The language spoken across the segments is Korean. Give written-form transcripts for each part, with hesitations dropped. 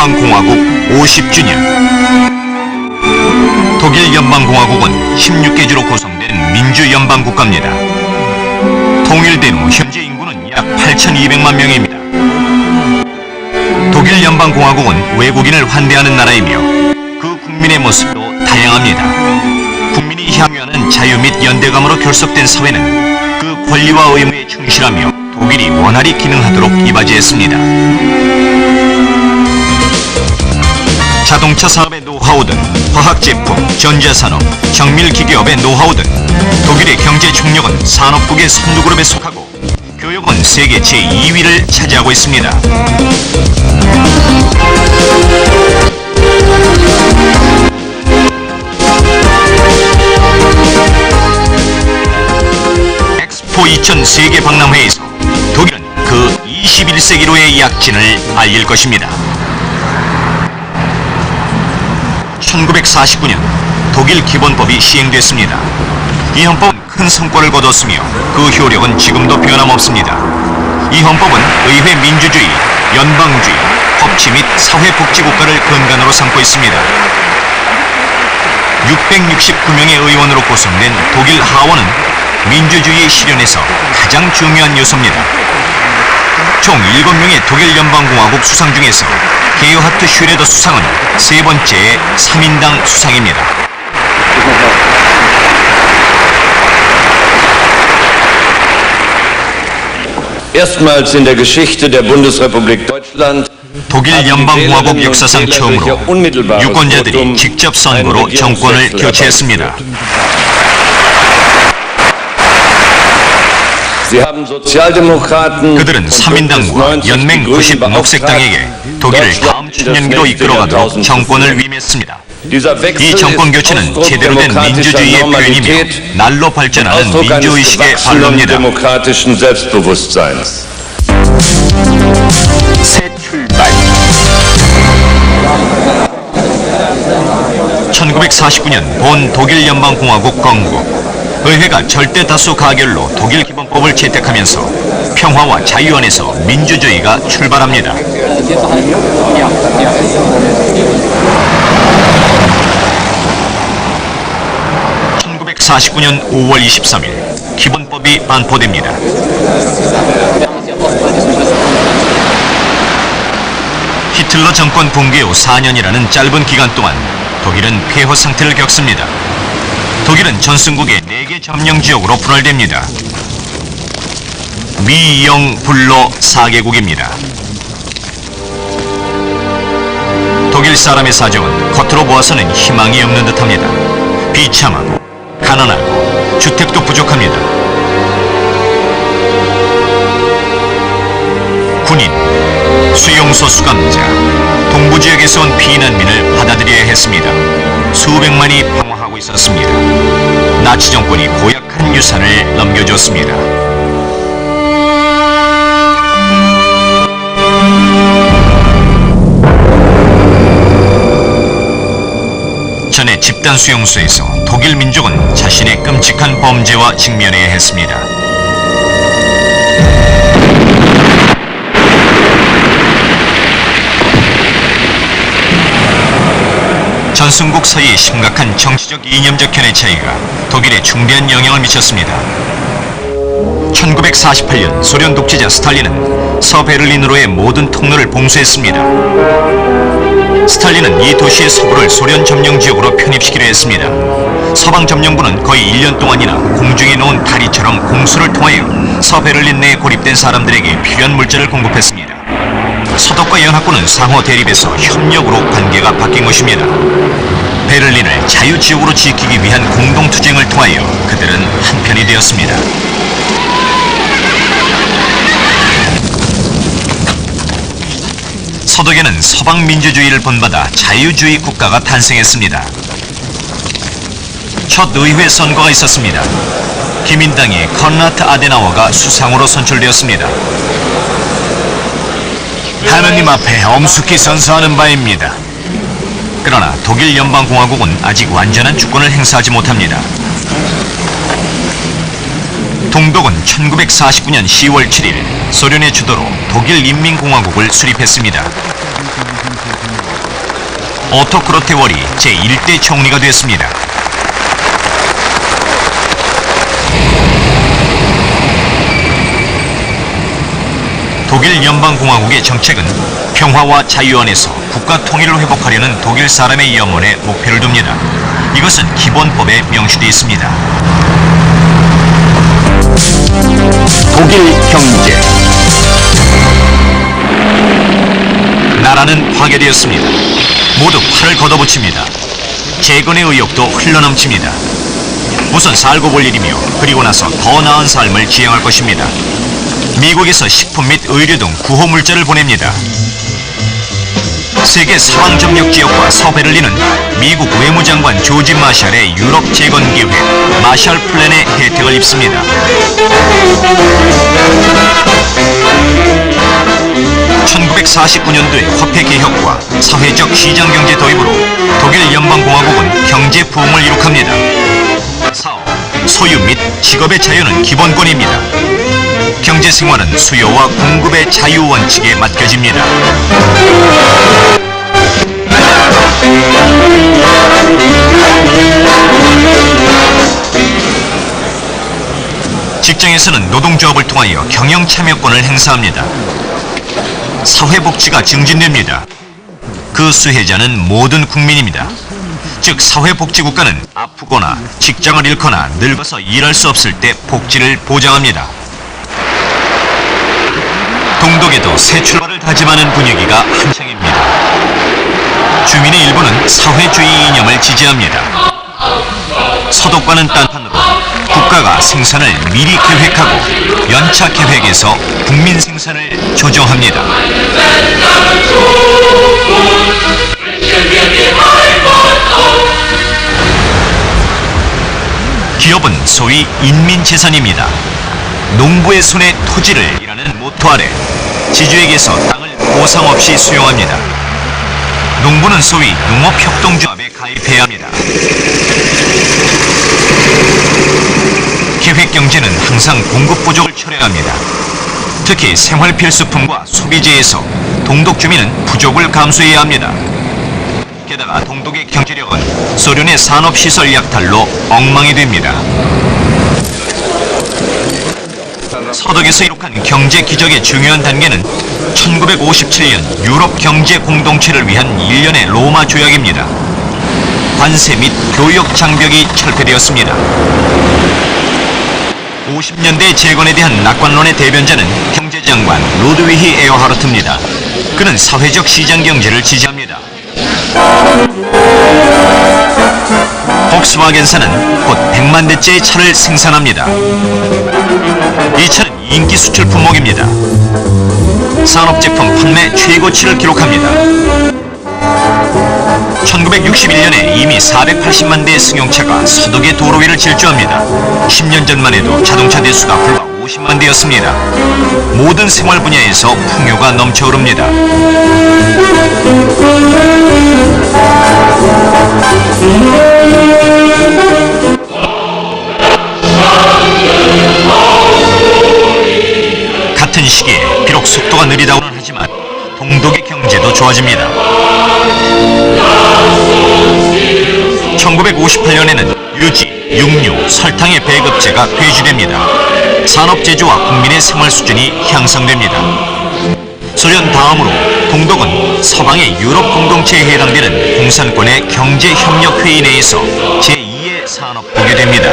연방공화국 50주년. 독일 연방공화국은 16개 주로 구성된 민주연방국가입니다. 통일된 후 현재 인구는 약 8,200만 명입니다. 독일 연방공화국은 외국인을 환대하는 나라이며 그 국민의 모습도 다양합니다. 국민이 향유하는 자유 및 연대감으로 결속된 사회는 그 권리와 의무에 충실하며 독일이 원활히 기능하도록 이바지했습니다. 자동차 사업의 노하우든 화학제품, 전자산업, 정밀기계업의 노하우든 독일의 경제 총력은 산업국의 선두그룹에 속하고 교역은 세계 제2위를 차지하고 있습니다. 엑스포 2000 세계박람회에서 독일은 그 21세기로의 약진을 알릴 것입니다. 1949년 독일 기본법이 시행됐습니다. 이 헌법은 큰 성과를 거뒀으며 그 효력은 지금도 변함없습니다. 이 헌법은 의회 민주주의, 연방주의, 법치 및 사회복지국가를 근간으로 삼고 있습니다. 669명의 의원으로 구성된 독일 하원은 민주주의의 실현에서 가장 중요한 요소입니다. 총 7명의 독일 연방공화국 수상 중에서 게어하트 슈레더 수상은 세 번째 3인당 수상입니다. Erstmals in der Geschichte der Bundesrepublik Deutschland 독일 연방공화국 역사상 처음으로 유권자들이 직접 선거로 정권을 교체했습니다. 그들은 3인당과 연맹 90 녹색당에게 독일을 다음 천년기로 이끌어가도록 정권을 위임했습니다. 이 정권 교체는 제대로 된 민주주의의 표현이며 날로 발전하는 민주의식의 발로입니다. 새 출발. 1949년 본 독일 연방공화국 건국. 의회가 절대 다수 가결로 독일 기본법을 채택하면서 평화와 자유 안에서 민주주의가 출발합니다. 1949년 5월 23일 기본법이 반포됩니다. 히틀러 정권 붕괴 후 4년이라는 짧은 기간 동안 독일은 폐허 상태를 겪습니다. 독일은 전승국의 4개 점령지역으로 분할됩니다. 미, 영, 불로 4개국입니다. 독일 사람의 사정은 겉으로 보아서는 희망이 없는 듯합니다. 비참하고 가난하고 주택도 부족합니다. 군인, 수용소 수감자, 동부지역에서 온 피난민을 받아들여야 했습니다. 수백만이 방황하고 있었습니다. 나치 정권이 고약한 유산을 넘겨줬습니다. 전에 집단 수용소에서 독일 민족은 자신의 끔찍한 범죄와 직면해야 했습니다. 전승국 사이의 심각한 정치적 이념적 견해 차이가 독일에 중대한 영향을 미쳤습니다. 1948년 소련 독재자 스탈린은 서베를린으로의 모든 통로를 봉쇄했습니다. 스탈린은 이 도시의 서부를 소련 점령지역으로 편입시키려 했습니다. 서방 점령군은 거의 1년 동안이나 공중에 놓은 다리처럼 공수를 통하여 서베를린 내에 고립된 사람들에게 필요한 물자를 공급했습니다. 서독과 연합군은 상호 대립에서 협력으로 관계가 바뀐 것입니다. 베를린을 자유지역으로 지키기 위한 공동투쟁을 통하여 그들은 한편이 되었습니다. 서독에는 서방 민주주의를 본받아 자유주의 국가가 탄생했습니다. 첫 의회 선거가 있었습니다. 기민당의 컨라트 아데나워가 수상으로 선출되었습니다. 하느님 앞에 엄숙히 선서하는 바입니다. 그러나 독일 연방공화국은 아직 완전한 주권을 행사하지 못합니다. 동독은 1949년 10월 7일 소련의 주도로 독일 인민공화국을 수립했습니다. 오토 크로테월이 제1대 총리가 되었습니다. 독일 연방공화국의 정책은 평화와 자유 안에서 국가 통일을 회복하려는 독일 사람의 염원에 목표를 둡니다. 이것은 기본법에 명시되어 있습니다. 독일 경제. 나라는 파괴되었습니다. 모두 팔을 걷어붙입니다. 재건의 의욕도 흘러넘칩니다. 우선 살고 볼 일이며 그리고 나서 더 나은 삶을 지향할 것입니다. 미국에서 식품 및 의류 등 구호 물자를 보냅니다. 세계 서방점역지역과 서베를린은 미국 외무장관 조지 마샬의 유럽 재건 계획 마샬 플랜의 혜택을 입습니다. 1949년도의 화폐 개혁과 사회적 시장경제 도입으로 독일 연방공화국은 경제 부흥을 이룩합니다. 사업, 소유 및 직업의 자유는 기본권입니다. 경제 생활은 수요와 공급의 자유 원칙에 맡겨집니다. 직장에서는 노동조합을 통하여 경영 참여권을 행사합니다. 사회복지가 증진됩니다. 그 수혜자는 모든 국민입니다. 즉 사회복지국가는 아프거나 직장을 잃거나 늙어서 일할 수 없을 때 복지를 보장합니다. 동독에도 새 출발을 다짐하는 분위기가 한창입니다. 주민의 일부는 사회주의 이념을 지지합니다. 서독과는 딴판으로 국가가 생산을 미리 계획하고 연차 계획에서 국민 생산을 조정합니다. 기업은 소위 인민재산입니다. 농부의 손에 토지를 이라는 모토 아래 지주에게서 땅을 보상 없이 수용합니다. 농부는 소위 농업협동조합에 가입해야 합니다. 계획경제는 항상 공급 부족을 초래합니다. 특히 생활필수품과 소비재에서 동독 주민은 부족을 감수해야 합니다. 게다가 동독의 경제력은 소련의 산업시설 약탈로 엉망이 됩니다. 서독에서 이룩한 경제 기적의 중요한 단계는 1957년 유럽 경제 공동체를 위한 일련의 로마 조약입니다. 관세 및 교역 장벽이 철폐되었습니다. 50년대 재건에 대한 낙관론의 대변자는 경제장관 루드위히 에어하르트입니다. 그는 사회적 시장 경제를 지지합니다. 폭스바겐사는 곧 100만 대째의 차를 생산합니다. 이 차는 인기 수출 품목입니다. 산업제품 판매 최고치를 기록합니다. 1961년에 이미 480만 대의 승용차가 서독의 도로 위를 질주합니다. 10년 전만 해도 자동차 대수가 불과 50만 대였습니다. 모든 생활 분야에서 풍요가 넘쳐흐릅니다. 같은 시기에 비록 속도가 느리다고는 하지만 동독의 경제도 좋아집니다. 1958년에는 유지, 육류, 설탕의 배급제가 폐지됩니다. 산업제조와 국민의 생활 수준이 향상됩니다. 소련 다음으로 동독은 서방의 유럽 공동체에 해당되는 공산권의 경제협력회의 내에서 제2의 산업국이 됩니다.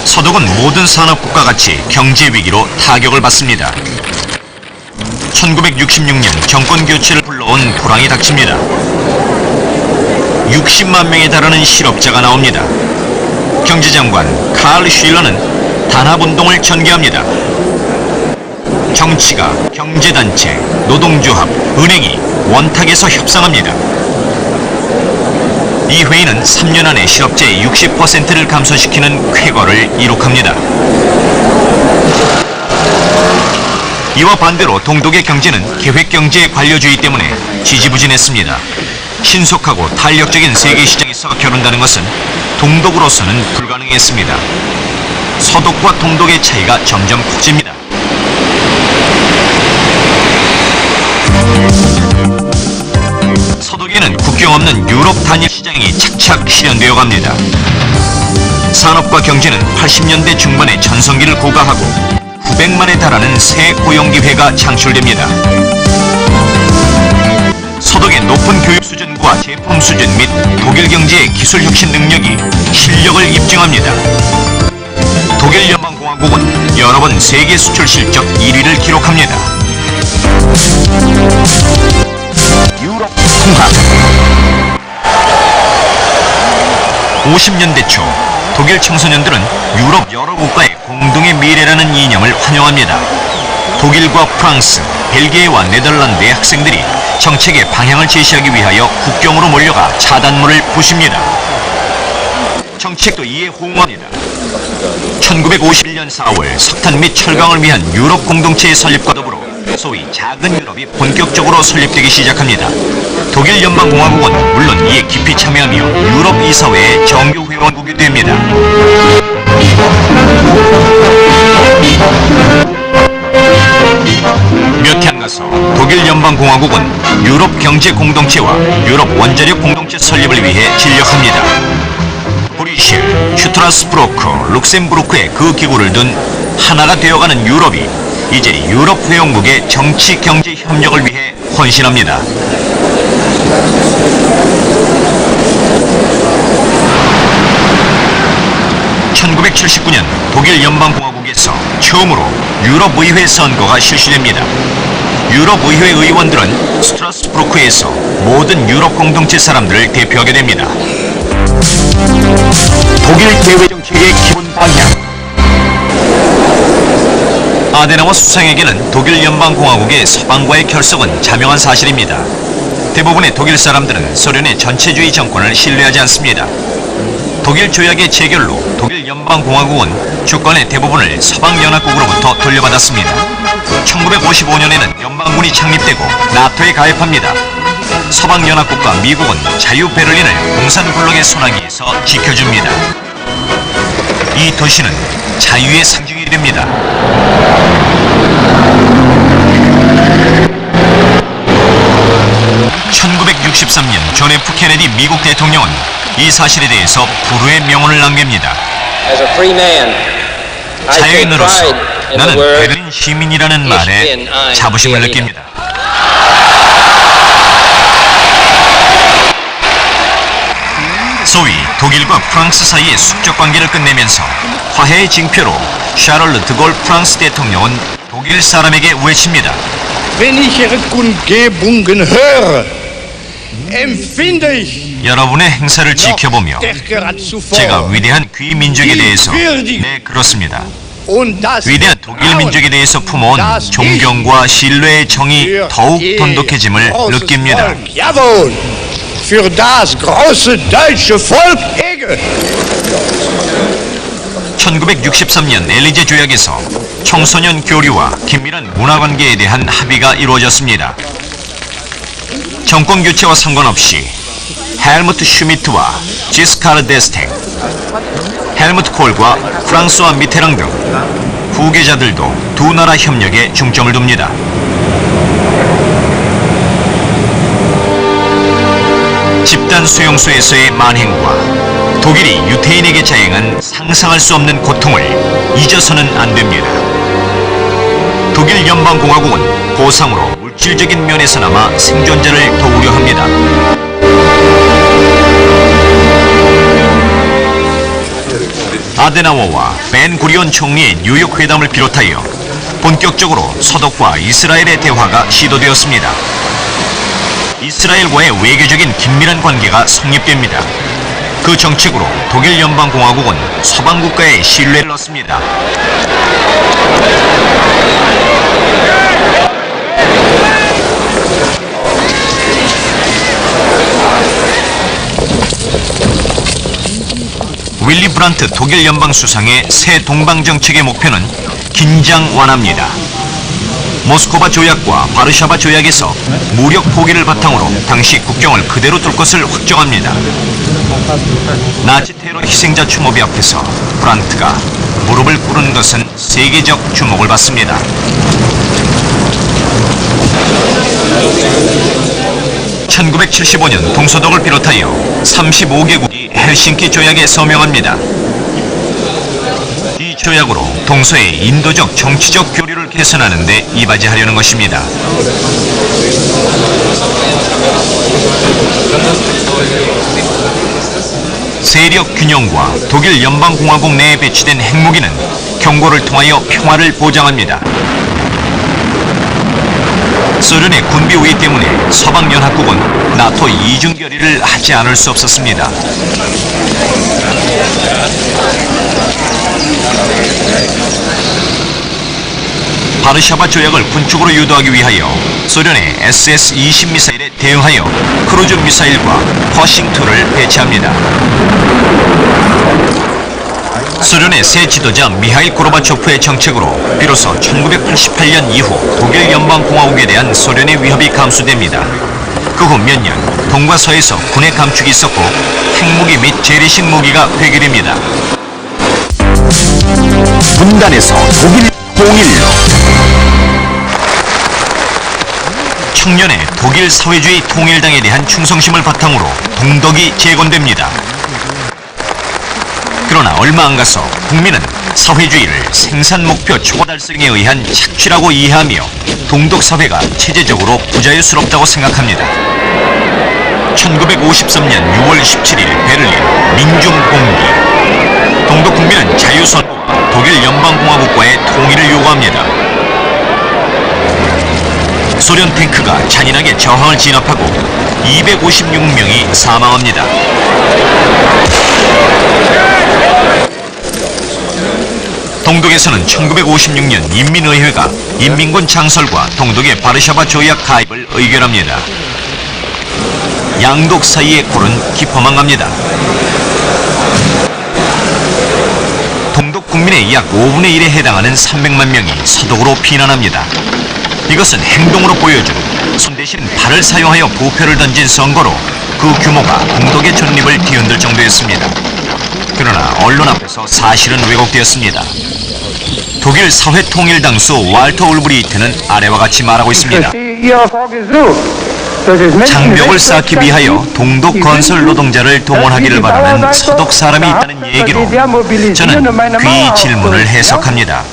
서독은 모든 산업국과 같이 경제위기로 타격을 받습니다. 1966년 정권교체를 불러온 불황이 닥칩니다. 60만 명에 달하는 실업자가 나옵니다. 경제장관 칼 쉴러는 단합운동을 전개합니다. 정치가, 경제단체, 노동조합, 은행이 원탁에서 협상합니다. 이 회의는 3년 안에 실업자의 60%를 감소시키는 쾌거를 이룩합니다. 이와 반대로 동독의 경제는 계획경제의 관료주의 때문에 지지부진했습니다. 신속하고 탄력적인 세계시장에서 겨룬다는 것은 동독으로서는 불가능했습니다. 서독과 동독의 차이가 점점 커집니다. 서독에는 국경 없는 유럽 단일 시장이 착착 실현되어 갑니다. 산업과 경제는 80년대 중반에 전성기를 고가하고 900만에 달하는 새 고용기회가 창출됩니다. 서독의 높은 교육 수준과 제품 수준 및 독일 경제의 기술 혁신 능력이 실력을 입증합니다. 독일 연방공화국은 여러 번 세계 수출 실적 1위를 기록합니다. 유럽 통합. 50년대 초 독일 청소년들은 유럽 여러 국가의 공동의 미래라는 이념을 환영합니다. 독일과 프랑스, 벨기에와 네덜란드의 학생들이 정책의 방향을 제시하기 위하여 국경으로 몰려가 차단물을 부십니다. 정책도 이에 호응합니다. 1951년 4월 석탄 및 철강을 위한 유럽 공동체의 설립과 더불어 소위 작은 유럽이 본격적으로 설립되기 시작합니다. 독일 연방공화국은 물론 이에 깊이 참여하며 유럽 이사회의 정규 회원국이 됩니다. 몇 해 안 가서 독일 연방공화국은 유럽 경제 공동체와 유럽 원자력 공동체 설립을 위해 진력합니다. 브뤼셀, 슈트라스부르크, 룩셈부르크에 그 기구를 둔 하나가 되어가는 유럽이 이제 유럽 회원국의 정치 경제 협력을 위해 헌신합니다. 1979년 독일 연방공화국에서 처음으로 유럽의회 선거가 실시됩니다. 유럽의회 의원들은 스트라스부르크에서 모든 유럽 공동체 사람들을 대표하게 됩니다. 독일 대외정책의 기본 방향. 아데나워 수상에게는 독일 연방공화국의 서방과의 결석은 자명한 사실입니다. 대부분의 독일 사람들은 소련의 전체주의 정권을 신뢰하지 않습니다. 독일 조약의 체결로 독일 연방공화국은 주권의 대부분을 서방연합국으로부터 돌려받았습니다. 1955년에는 연방군이 창립되고 나토에 가입합니다. 서방연합국과 미국은 자유 베를린을 공산블록의 소나기에서 지켜줍니다. 이 도시는 자유의 상징이 됩니다. (1963년) 존 F 케네디 미국 대통령은 이 사실에 대해서 불후의 명언을 남깁니다. 자유인으로서 나는 베를린 시민이라는 말에 자부심을 느낍니다. 소위 독일과 프랑스 사이의 숙적 관계를 끝내면서 화해의 징표로 샤를르 드골 프랑스 대통령은 독일 사람에게 외칩니다. Wenn ich Ihre Kundgebungen höre, empfinde ich 여러분의 행사를 지켜보며 stärker als 제가 zuvor. 위대한 귀민족에 대해서 그렇습니다. Und das 위대한 독일 민족에 대해서 품어온 존경과 신뢰의 정이 더욱 돈독해짐을 느낍니다. Jawohl, für das große deutsche Volk hege. 1963년 엘리제 조약에서 청소년 교류와 긴밀한 문화관계에 대한 합의가 이루어졌습니다. 정권 교체와 상관없이 헬무트 슈미트와 지스카르 데스탱, 헬무트 콜과 프랑스와 미테랑 등 후계자들도 두 나라 협력에 중점을 둡니다. 집단 수용소에서의 만행과 독일이 유태인에게 자행한 상상할 수 없는 고통을 잊어서는 안 됩니다. 독일 연방공화국은 보상으로 물질적인 면에서나마 생존자를 도우려 합니다. 아데나워와 벤 구리온 총리의 뉴욕 회담을 비롯하여 본격적으로 서독과 이스라엘의 대화가 시도되었습니다. 이스라엘과의 외교적인 긴밀한 관계가 성립됩니다. 그 정책으로 독일 연방공화국은 서방 국가의 신뢰를 얻습니다. 윌리 브란트 독일 연방 수상의 새 동방 정책의 목표는 긴장 완화입니다. 모스크바 조약과 바르샤바 조약에서 무력 포기를 바탕으로 당시 국경을 그대로 둘 것을 확정합니다. 나치 테러 희생자 추모비 앞에서 브란트가 무릎을 꿇은 것은 세계적 주목을 받습니다. (1975년) 동서독을 비롯하여 35개국이 헬싱키 조약에 서명합니다. 이 조약으로 동서의 인도적 정치적 교류를 개선하는 데 이바지하려는 것입니다. 세력 균형과 독일 연방공화국 내에 배치된 핵무기는 경고를 통하여 평화를 보장합니다. 소련의 군비 우위 때문에 서방연합국은 나토 이중 결의를 하지 않을 수 없었습니다. 바르샤바 조약을 군축으로 유도하기 위하여 소련의 SS-20 미사일에 대응하여 크루즈 미사일과 퍼싱2를 배치합니다. 소련의 새 지도자 미하일 고르바초프의 정책으로 비로소 1988년 이후 독일 연방공화국에 대한 소련의 위협이 감소됩니다. 그 후 몇 년 동과 서에서 군의 감축이 있었고 핵무기 및 재래식 무기가 회귀됩니다. 분단에서 독일 통일로 청년의 독일 사회주의 통일당에 대한 충성심을 바탕으로 동독이 재건됩니다. 그러나 얼마 안 가서 국민은 사회주의를 생산 목표 초과 달성에 의한 착취라고 이해하며 동독 사회가 체제적으로 부자유스럽다고 생각합니다. 1953년 6월 17일 베를린 민중공기. 동독 국민은 자유선언과 독일 연방공화국과의 통일을 요구합니다. 소련 탱크가 잔인하게 저항을 진압하고 256명이 사망합니다. 동독에서는 1956년 인민의회가 인민군 창설과 동독의 바르샤바 조약 가입을 의결합니다. 양독 사이의 골은 깊어만 갑니다. 동독 국민의 약 5분의 1에 해당하는 300만 명이 서독으로 피난합니다. 이것은 행동으로 보여준 손 대신 발을 사용하여 부패를 던진 선거로 그 규모가 동독의 존립을 뒤흔들 정도였습니다. 그러나 언론 앞에서 사실은 왜곡되었습니다. 독일 사회통일당수 walter 울브리히트는 아래와 같이 말하고 있습니다. 장벽을 쌓기 위하여 동독 건설 노동자를 동원하기를 바라는 서독 사람이 있다는 얘기로 저는 그 질문을 해석합니다.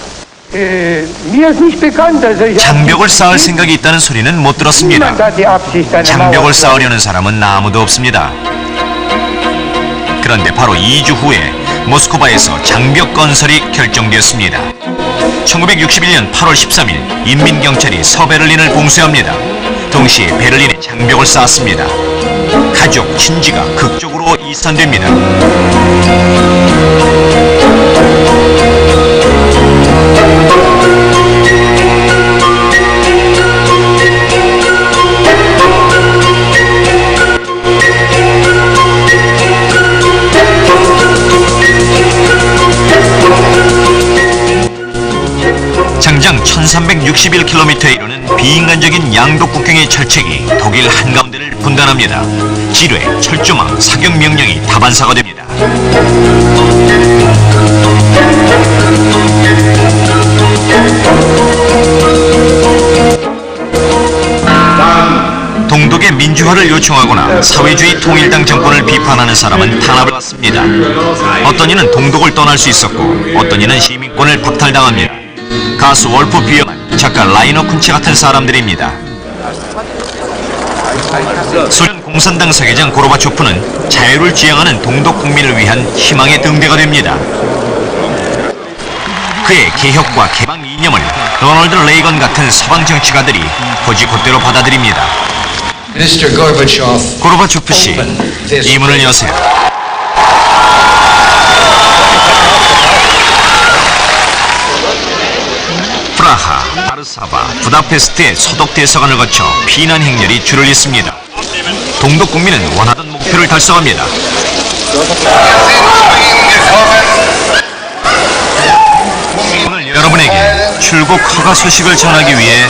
장벽을 쌓을 생각이 있다는 소리는 못 들었습니다. 장벽을 쌓으려는 사람은 아무도 없습니다. 그런데 바로 2주 후에 모스크바에서 장벽 건설이 결정되었습니다. 1961년 8월 13일 인민경찰이 서베를린을 봉쇄합니다. 동시에 베를린에 장벽을 쌓았습니다. 가족, 친지가 극적으로 이산됩니다. 장장 1361km에 이르는 비인간적인 양독 국경의 철책이 독일 한가운데를 분단합니다. 지뢰, 철조망, 사격 명령이 다반사가 됩니다. 동독의 민주화를 요청하거나 사회주의 통일당 정권을 비판하는 사람은 탄압을 받습니다. 어떤 이는 동독을 떠날 수 있었고 어떤 이는 시민권을 박탈당합니다. 가수 월프 비어만, 작가 라이너 쿤체 같은 사람들입니다. 소련 공산당 사계장 고르바초프는 자유를 지향하는 동독 국민을 위한 희망의 등대가 됩니다. 그의 개혁과 개방 이념을 로널드 레이건 같은 서방 정치가들이 곧이곧대로 받아들입니다. 고르바초프 씨, 이 문을 여세요. 프라하, 바르사바, 부다페스트의 서독 대사관을 거쳐 피난 행렬이 줄을 잇습니다. 동독 국민은 원하던 목표를 달성합니다. 오늘 여러분에게 출국 허가 소식을 전하기 위해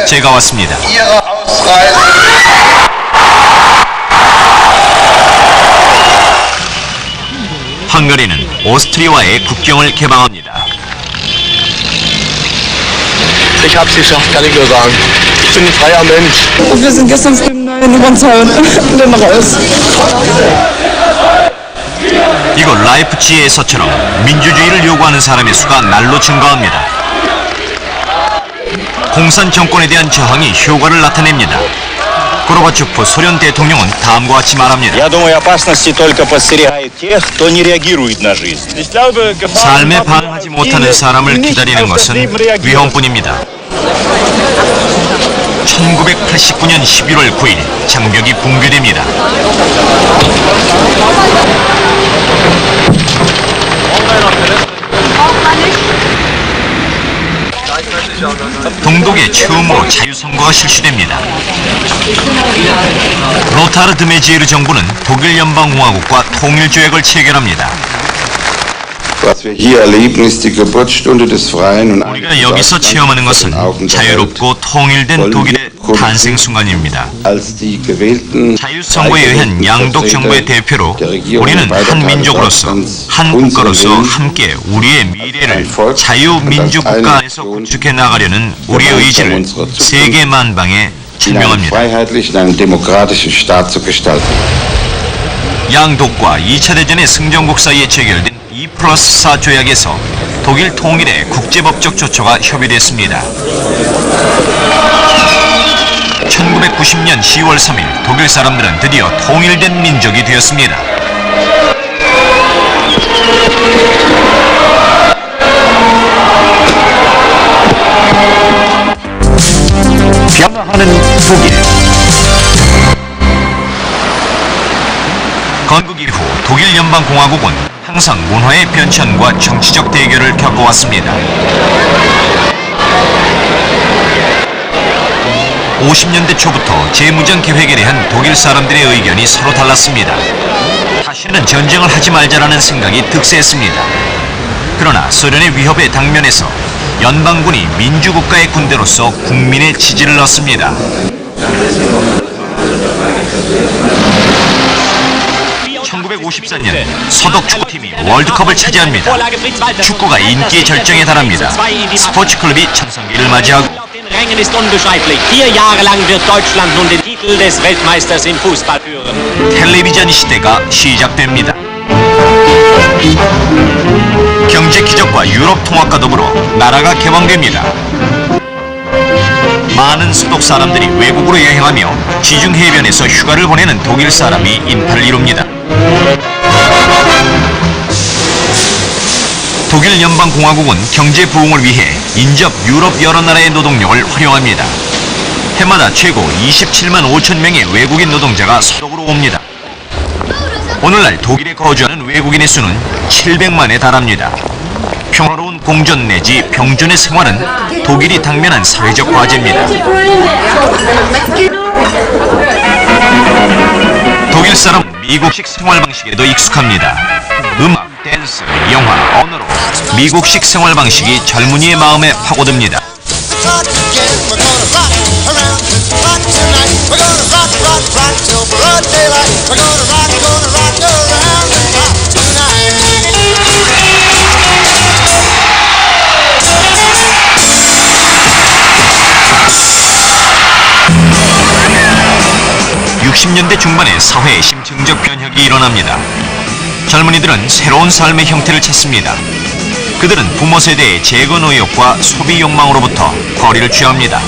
제가 왔습니다. 헝가리는 오스트리아와의 국경을 개방합니다. Ich hab's geschafft, kann ich nur sagen. Ich bin ein freier Mensch. Wir sind gestern früh um 9 über den Zaun und dann raus. 이곳 라이프치히에서처럼 민주주의를 요구하는 사람의 수가 날로 증가합니다. 공산 정권에 대한 저항이 효과를 나타냅니다. 고르바초프 소련 대통령은 다음과 같이 말합니다. Я думаю, опасности только подстерегает тех, кто не реагирует на жизнь. 삶에 반응하지 못하는 사람을 기다리는 것은 위험뿐입니다. 1989년 11월 9일 장벽이 붕괴됩니다. 동독의 처음으로 자유선거가 실시됩니다. 로타르 드메지에르 정부는 독일 연방공화국과 통일조약을 체결합니다. Was wir hier erleben, ist die Geburtsstunde des freien und 우리가 여기서 체험하는 것은 자유롭고 통일된 독일의 탄생 순간입니다. als die gewählten 자유선거에 의한 양독 정부의 대표로 우리는 한 민족으로서 한 국가로서 함께 우리의 미래를 자유민주국가 안에서 구축해 나가려는 우리의 의지를 세계 만방에 in einem 증명합니다. freiheitlichen, einem demokratischen Staat zu gestalten. 양독과 2차 대전의 승전국 사이에 체결된 2+4 조약에서 독일 통일의 국제법적 조처가 협의됐습니다. 1990년 10월 3일 독일 사람들은 드디어 통일된 민족이 되었습니다. 변화하는 독일. 건국 이후 독일 연방공화국은 항상 문화의 변천과 정치적 대결을 겪어왔습니다. 50년대 초부터 재무장 계획에 대한 독일 사람들의 의견이 서로 달랐습니다. 다시는 전쟁을 하지 말자라는 생각이 득세했습니다. 그러나 소련의 위협에 당면해서 연방군이 민주국가의 군대로서 국민의 지지를 얻습니다. 1954년 서독 축구팀이 월드컵을 차지합니다. 축구가 인기의 절정에 달합니다. 스포츠 클럽이 천성기를 맞이하고 Rängen ist unbeschreiblich. 4 Jahre lang wird Deutschland nun den Titel des Weltmeisters im Fußball führen. 텔레비전 시대가 시작됩니다. 경제 기적과 유럽 통합과 더불어 나라가 개방됩니다. 많은 서독 사람들이 외국으로 여행하며 지중 해변에서 휴가를 보내는 독일 사람이 인파를 이룹니다. 독일 연방공화국은 경제 부흥을 위해 인접 유럽 여러 나라의 노동력을 활용합니다. 해마다 최고 27만 5천 명의 외국인 노동자가 서독으로 옵니다. 오늘날 독일에 거주하는 외국인의 수는 700만에 달합니다. 평화로운 공존 내지 병존의 생활은 독일이 당면한 사회적 과제입니다. 독일 사람은 미국식 생활 방식에도 익숙합니다. 음악, 댄스, 영화, 언어로 미국식 생활 방식이 젊은이의 마음에 파고듭니다. (60년대) 중반에 사회에 심층적 변혁이 일어납니다. 젊은이들은 새로운 삶의 형태를 찾습니다. 그들은 부모 세대의 재건 의욕과 소비 욕망으로부터 거리를 취합니다.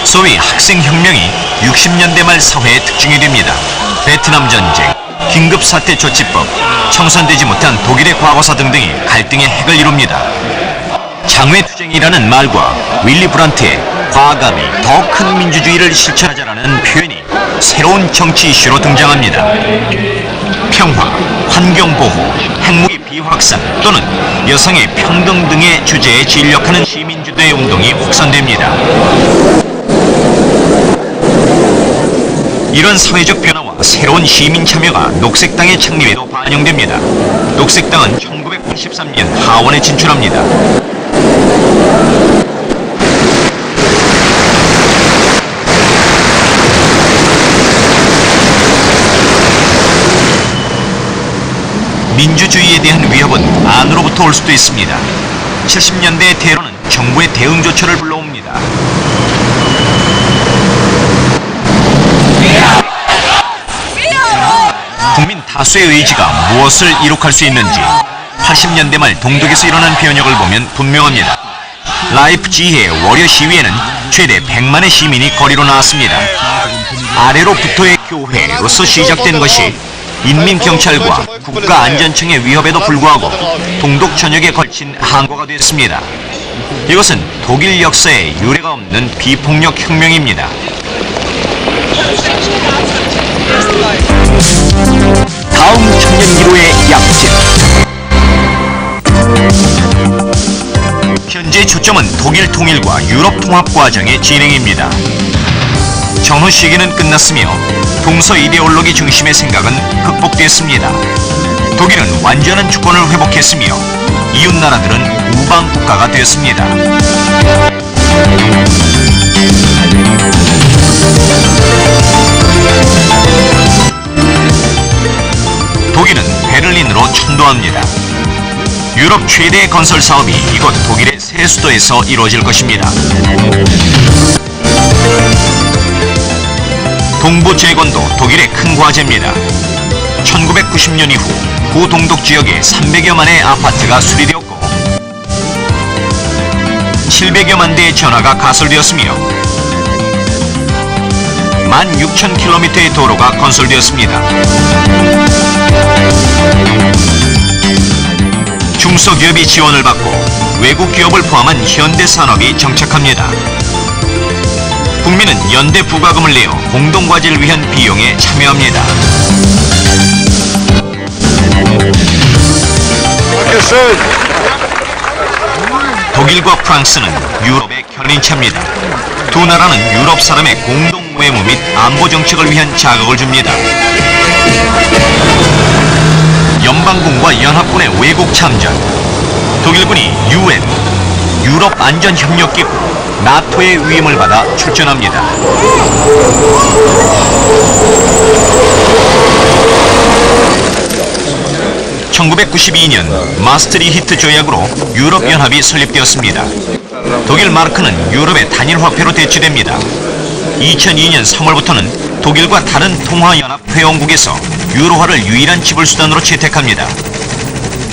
소위 학생혁명이 60년대 말 사회의 특징이 됩니다. 베트남 전쟁, 긴급사태 조치법, 청산되지 못한 독일의 과거사 등등이 갈등의 핵을 이룹니다. 장외투쟁이라는 말과 윌리 브란트의 과감히 더 큰 민주주의를 실천하자라는 표현이 새로운 정치 이슈로 등장합니다. 평화, 환경보호, 핵무기 비확산 또는 여성의 평등 등의 주제에 진력하는 시민주도의 운동이 확산됩니다. 이런 사회적 변화와 새로운 시민 참여가 녹색당의 창립에도 반영됩니다. 녹색당은 1983년 하원에 진출합니다. 안으로부터 올 수도 있습니다. 70년대 테러는 정부의 대응 조처를 불러옵니다. 국민 다수의 의지가 무엇을 이룩할 수 있는지 80년대 말 동독에서 일어난 변혁을 보면 분명합니다. 라이프지히의 월요 시위에는 최대 100만의 시민이 거리로 나왔습니다. 아래로부터의 교회로서 시작된 것이 인민경찰과 국가안전청의 위협에도 불구하고 동독 전역에 걸친 항거가 됐습니다. 이것은 독일 역사에 유례가 없는 비폭력 혁명입니다. 다음 청년기로의 약진. 현재 초점은 독일 통일과 유럽 통합 과정의 진행입니다. 전후 시기는 끝났으며 동서 이데올로기 중심의 생각은 극복됐습니다. 독일은 완전한 주권을 회복했으며 이웃 나라들은 우방 국가가 되었습니다. 독일은 베를린으로 천도합니다. 유럽 최대의 건설 사업이 이곳 독일의 새 수도에서 이루어질 것입니다. 동부 재건도 독일의 큰 과제입니다. 1990년 이후 구동독 지역에 300여만의 아파트가 수리되었고 700여만 대의 전화가 가설되었으며 16,000km의 도로가 건설되었습니다. 중소기업이 지원을 받고 외국 기업을 포함한 현대산업이 정착합니다. 국민은 연대 부과금을 내어 공동과제를 위한 비용에 참여합니다. 독일과 프랑스는 유럽의 견인차입니다. 두 나라는 유럽 사람의 공동 외무 및 안보 정책을 위한 자극을 줍니다. 연방군과 연합군의 외국 참전, 독일군이 UN, 유럽 안전협력기구, 나토의 위임을 받아 출전합니다. (1992년) 마스트리히트 조약으로 유럽연합이 설립되었습니다. 독일 마르크는 유럽의 단일 화폐로 대체됩니다. 2002년 3월부터는 독일과 다른 통화연합 회원국에서 유로화를 유일한 지불수단으로 채택합니다.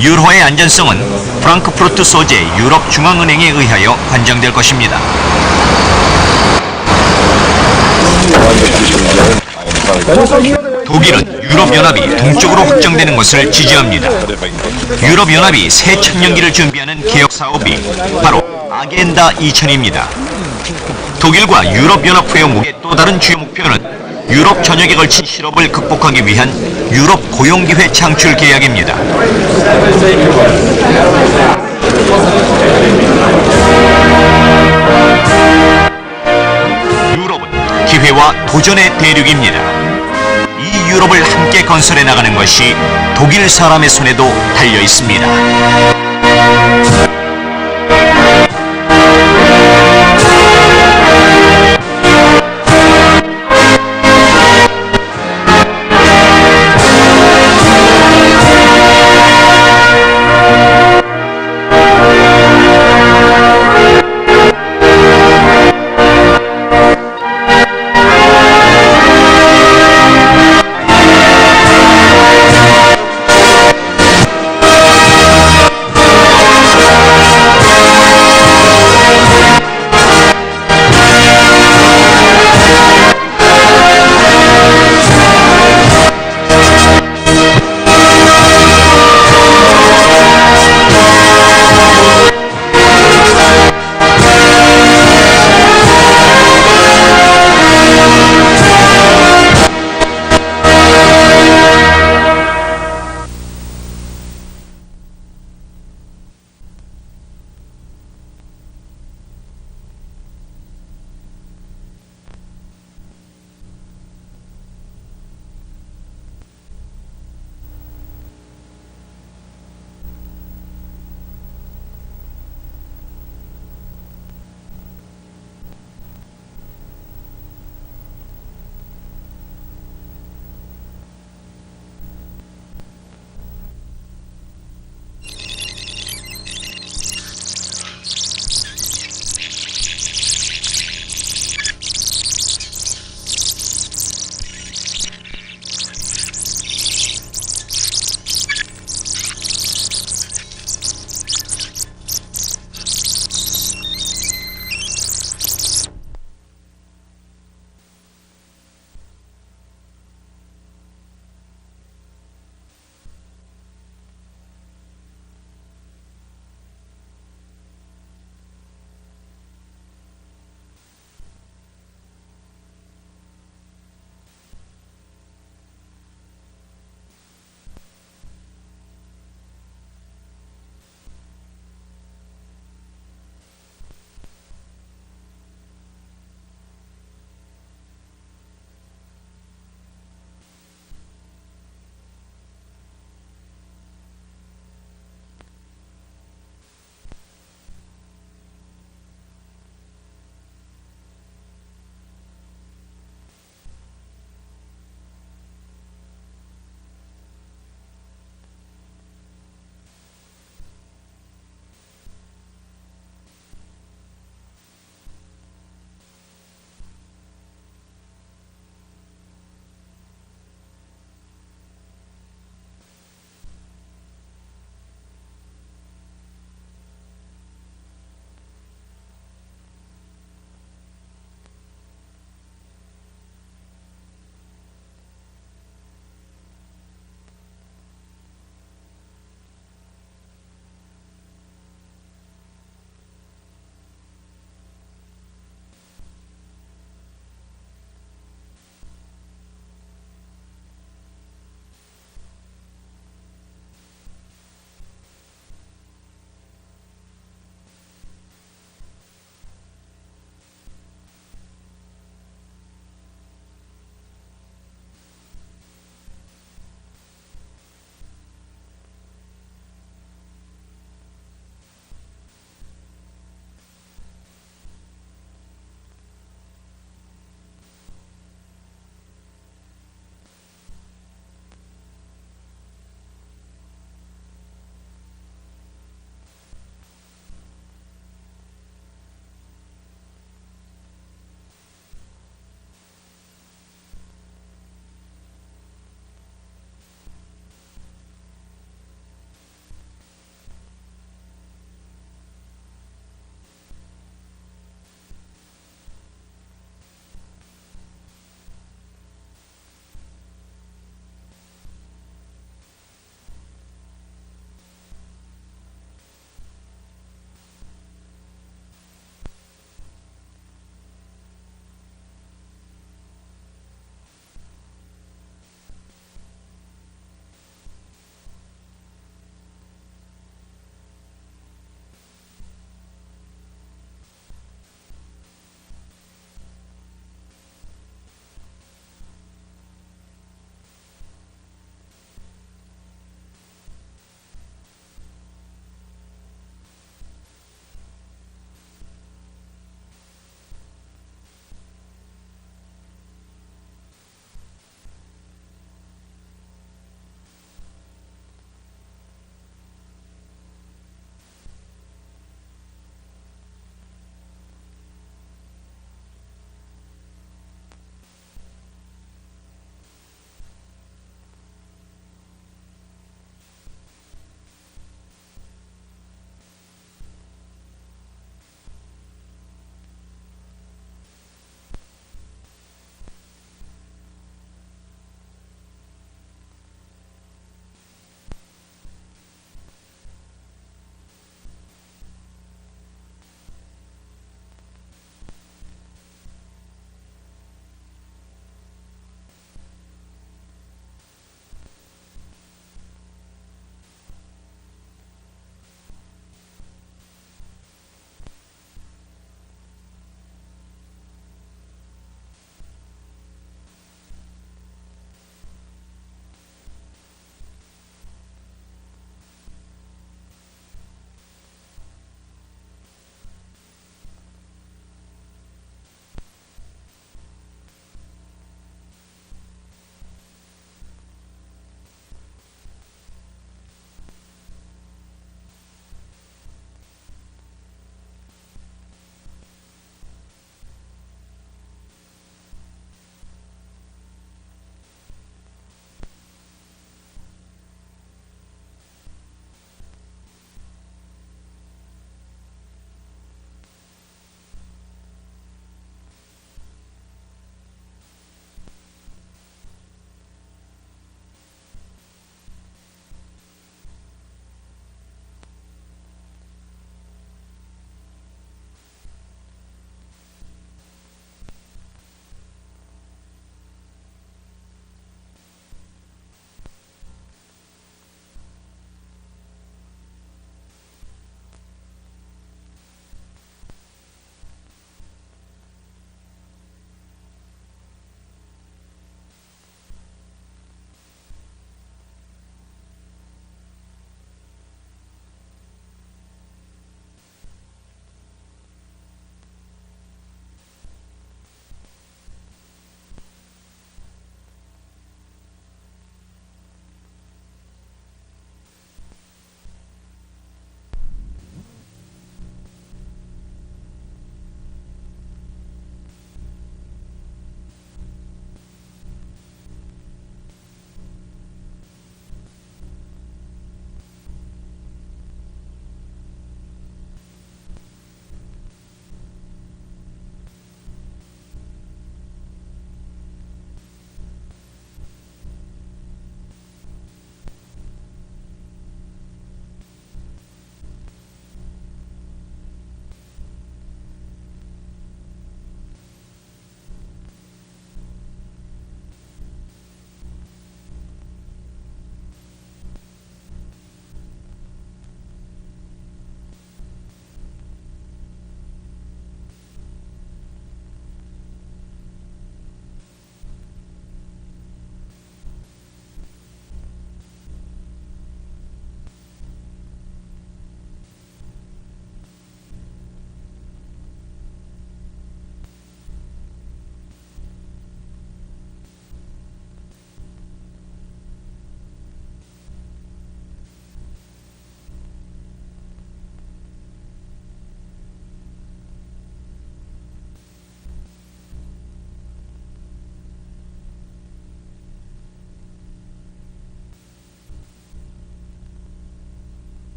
유로화의 안전성은 프랑크푸르트 소재 유럽중앙은행에 의하여 관장될 것입니다. 독일은 유럽연합이 동쪽으로 확장되는 것을 지지합니다. 유럽연합이 새 청년기를 준비하는 개혁사업이 바로 아겐다 2000입니다. 독일과 유럽연합 회원국의 또 다른 주요 목표는 유럽 전역에 걸친 실업을 극복하기 위한 유럽 고용기회 창출 계약입니다. 유럽은 기회와 도전의 대륙입니다. 이 유럽을 함께 건설해 나가는 것이 독일 사람의 손에도 달려 있습니다.